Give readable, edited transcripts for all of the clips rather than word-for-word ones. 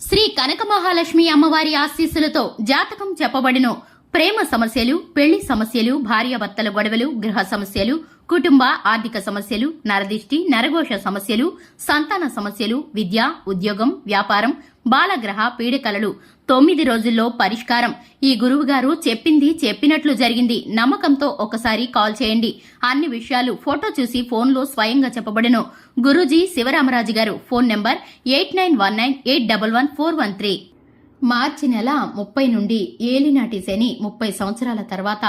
శ్రీ కనక మహాలక్ష్మి అమ్మవారి ఆశీస్సులతో జాతకం చెప్పబడిను. ప్రేమ సమస్యలు, పెళ్లి సమస్యలు, భార్యాభర్తల గొడవలు, గృహ సమస్యలు, కుటుంబ ఆర్థిక సమస్యలు, నరదిష్టి, నరఘోష సమస్యలు, సంతాన సమస్యలు, విద్య, ఉద్యోగం, వ్యాపారం, బాలగ్రహ పీడికలలు 9 రోజుల్లో పరిష్కారం. ఈ గురువుగారు చెప్పింది చెప్పినట్లు జరిగింది. నమ్మకంతో ఒకసారి కాల్ చేయండి. అన్ని విషయాలు ఫోటో చూసి ఫోన్లో స్వయంగా చెప్పబడెను. గురూజీ శివరామరాజు గారు. Phone number 8919811413. మార్చి నెల 30 నుండి ఏలినాటి శని 30 సంవత్సరాల తర్వాత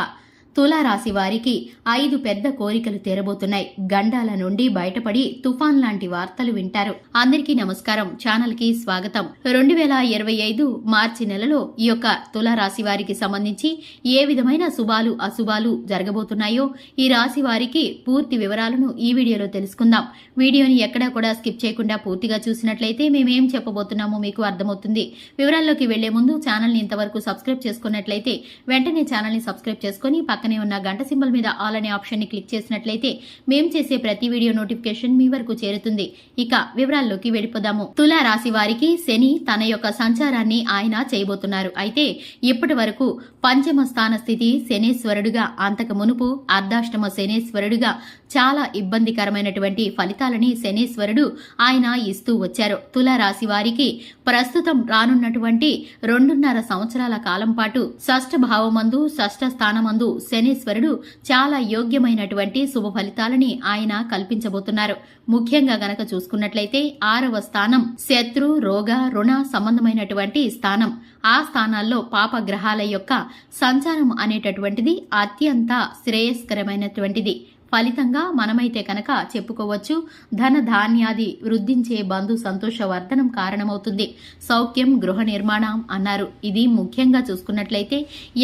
తులారాశి వారికి 5 పెద్ద కోరికలు తీరబోతున్నాయి. గండాల నుండి బయటపడి తుఫాన్ లాంటి వార్తలు వింటారు. అందరికీ నమస్కారం. ఛానల్ కి స్వాగతం. 2025 మార్చి నెలలో ఈ యొక్క తులారాశి వారికి సంబంధించి ఏ విధమైన శుభాలు అశుభాలు జరగబోతున్నాయో ఈ రాశి వారికి పూర్తి వివరాలను ఈ వీడియోలో తెలుసుకుందాం. వీడియోని ఎక్కడా కూడా స్కిప్ చేయకుండా పూర్తిగా చూసినట్లయితే మేమేం చెప్పబోతున్నామో మీకు అర్థమవుతుంది. వివరాల్లోకి వెళ్లే ముందు ఛానల్ ని ఇంతవరకు సబ్స్క్రైబ్ చేసుకున్నట్లయితే వెంటనే ఛానల్ ని సబ్స్క్రైబ్ చేసుకుని పక్కనే ఉన్న గంట సింబల్ మీద ఆల్ అనే ఆప్షన్ ని క్లిక్ చేసినట్లయితే మేం చేసే ప్రతి వీడియో నోటిఫికేషన్ మీ వరకు చేరుతుంది. ఇక వివరాల్లోకి వెళ్ళిపోదాము. తులా రాశి వారికి శని తన యొక్క సంచారాన్ని ఆయన చేయబోతున్నారు. అయితే ఇప్పటి వరకు పంచమ స్థాన స్థితి శనేశ్వరుడుగా, అంతకు మునుపు అర్ధాష్టమ శనేశ్వరుడుగా చాలా ఇబ్బందికరమైనటువంటి ఫలితాలని శనేశ్వరుడు ఆయన ఇస్తూ వచ్చారు. తులా రాశి వారికి ప్రస్తుతం రానున్నటువంటి 2.5 సంవత్సరాల కాలం పాటు షష్ఠ భావమందు, షష్ఠ స్థానమందు శనేశ్వరుడు చాలా యోగ్యమైనటువంటి శుభ ఫలితాలని ఆయన కల్పించబోతున్నారు. ముఖ్యంగా గనక చూసుకున్నట్లయితే 6వ స్థానం శత్రు, రోగ, రుణ సంబంధమైనటువంటి స్థానం. ఆ స్థానాల్లో పాపగ్రహాల యొక్క సంచారం అనేటటువంటిది అత్యంత శ్రేయస్కరమైనటువంటిది. ఫలితంగా మనమైతే కనుక చెప్పుకోవచ్చు ధన ధాన్యాది వృద్ధించే బంధు సంతోషవర్ధనం కారణమవుతుంది. సౌఖ్యం, గృహ నిర్మాణం అన్నారు. ఇది ముఖ్యంగా చూసుకున్నట్లయితే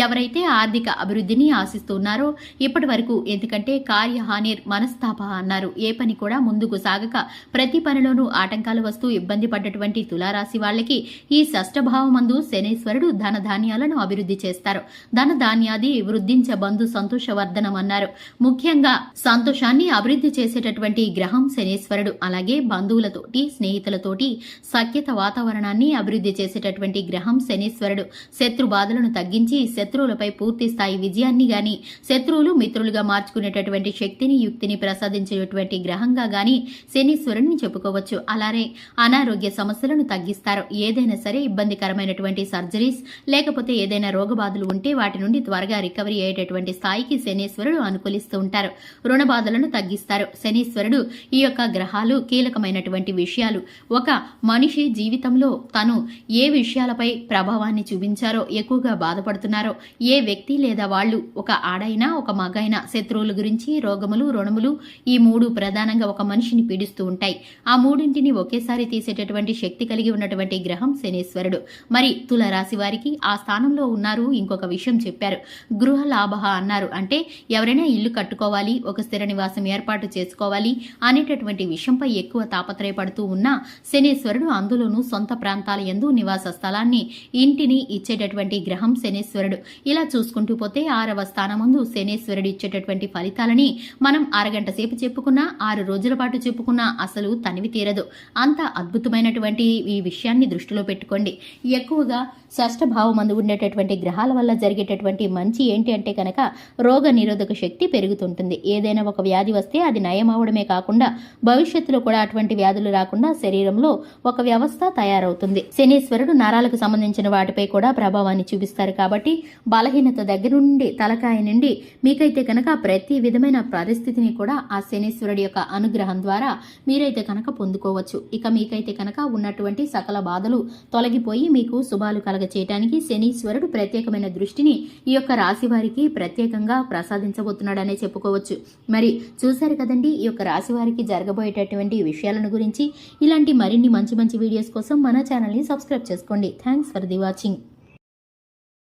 ఎవరైతే ఆర్థిక అభివృద్ధిని ఆశిస్తున్నారో ఇప్పటి వరకు, ఎందుకంటే కార్యహానిర్ మనస్తాప అన్నారు. ఏ పని కూడా ముందుకు సాగక ప్రతి పనిలోనూ ఆటంకాలు వస్తూ ఇబ్బంది పడ్డటువంటి తులారాశి వాళ్ళకి ఈ షష్ఠభావమందు శనేశ్వరుడు ధన ధాన్యాలను అభివృద్ధి చేస్తారు. ధన ధాన్యాది వృద్ధించే బంధు సంతోషవర్ధనం అన్నారు. ముఖ్యంగా సంతోషాన్ని అభివృద్ధి చేసేటటువంటి గ్రహం శనేశ్వరుడు. అలాగే బంధువులతోటి, స్నేహితులతోటి సఖ్యత వాతావరణాన్ని అభివృద్ధి చేసేటటువంటి గ్రహం శనేశ్వరుడు. శత్రు బాధలను తగ్గించి శత్రువులపై పూర్తి స్థాయి విజయాన్ని గాని, శత్రువులు మిత్రులుగా మార్చుకునేటటువంటి శక్తిని, యుక్తిని ప్రసాదించేటువంటి గ్రహంగా గాని శనీశ్వరుడిని చెప్పుకోవచ్చు. అలాగే అనారోగ్య సమస్యలను తగ్గిస్తారు. ఏదైనా సరే ఇబ్బందికరమైనటువంటి సర్జరీస్ లేకపోతే ఏదైనా రోగబాధలు ఉంటే వాటి నుండి త్వరగా రికవరీ అయ్యేటటువంటి స్థాయికి శనీశ్వరుడు అనుకూలిస్తూ ఉంటారు. రుణ బాధలను తగ్గిస్తారు. శనీశ్వరుడు ఈ యొక్క గ్రహాలు కీలకమైనటువంటి విషయాలు. ఒక మనిషి జీవితంలో తను ఏ విషయాలపై ప్రభావాన్ని చూపించారో, ఎక్కువగా బాధపడుతున్నారో, ఏ వ్యక్తి లేదా వాళ్ళు, ఒక ఆడైనా ఒక మగైనా, శత్రువుల గురించి, రోగములు, రుణములు, ఈ 3 ప్రధానంగా ఒక మనిషిని పీడిస్తూ ఉంటాయి. ఆ 3ంటిని ఒకేసారి తీసేటటువంటి శక్తి కలిగి ఉన్నటువంటి గ్రహం శనీశ్వరుడు. మరి తులారాశి వారికి ఆ స్థానంలో ఉన్నారు. ఇంకొక విషయం చెప్పారు, గృహ లాభ అన్నారు. అంటే ఎవరైనా ఇల్లు కట్టుకోవాలి, ఒక స్థిర నివాసం ఏర్పాటు చేసుకోవాలి అనేటటువంటి విషయంపై ఎక్కువ తాపత్రయపడుతూ ఉన్న శనేశ్వరుడు అందులోనూ సొంత ప్రాంతాల యందు నివాస స్థలాన్ని, ఇంటిని ఇచ్చేటటువంటి గ్రహం శనేశ్వరుడు. ఇలా చూసుకుంటూ పోతే 6వ స్థానమందు శనేశ్వరుడు ఇచ్చేటటువంటి ఫలితాలని మనం అరగంట సేపు చెప్పుకున్నా, 6 రోజుల పాటు చెప్పుకున్నా అసలు తనివి తీరదు. అంత అద్భుతమైనటువంటి ఈ విషయాన్ని దృష్టిలో పెట్టుకోండి. ఎక్కువగా షష్ఠ భావమందు ఉండేటటువంటి గ్రహాల వల్ల జరిగేటటువంటి మంచి ఏంటి అంటే కనుక రోగ నిరోధక శక్తి పెరుగుతుంటుంది. ఏదైనా ఒక వ్యాధి వస్తే అది నయం అవడమే కాకుండా భవిష్యత్తులో కూడా అటువంటి వ్యాధులు రాకుండా శరీరంలో ఒక వ్యవస్థ తయారవుతుంది. శనీశ్వరుడు నరాలకు సంబంధించిన వాటిపై కూడా ప్రభావాన్ని చూపిస్తారు. కాబట్టి బలహీనత దగ్గర నుండి తలకాయ నుండి మీకైతే కనుక ప్రతి విధమైన పరిస్థితిని కూడా ఆ శనీశ్వరుడి యొక్క అనుగ్రహం ద్వారా మీరైతే కనుక పొందుకోవచ్చు. ఇక మీకైతే కనుక ఉన్నటువంటి సకల బాధలు తొలగిపోయి మీకు శుభాలు కలగచేయడానికి శనీశ్వరుడు ప్రత్యేకమైన దృష్టిని ఈ యొక్క రాశి వారికి ప్రత్యేకంగా ప్రసాదించబోతున్నాడనే చెప్పుకోవచ్చు. మరి చూశారు కదండి ఈ యొక్క రాశి వారికి జరగబోయేటటువంటి విషయాలను గురించి. ఇలాంటి మరిన్ని మంచి మంచి వీడియోస్ కోసం మన ఛానల్ని సబ్స్క్రైబ్ చేసుకోండి. Thanks for the watching.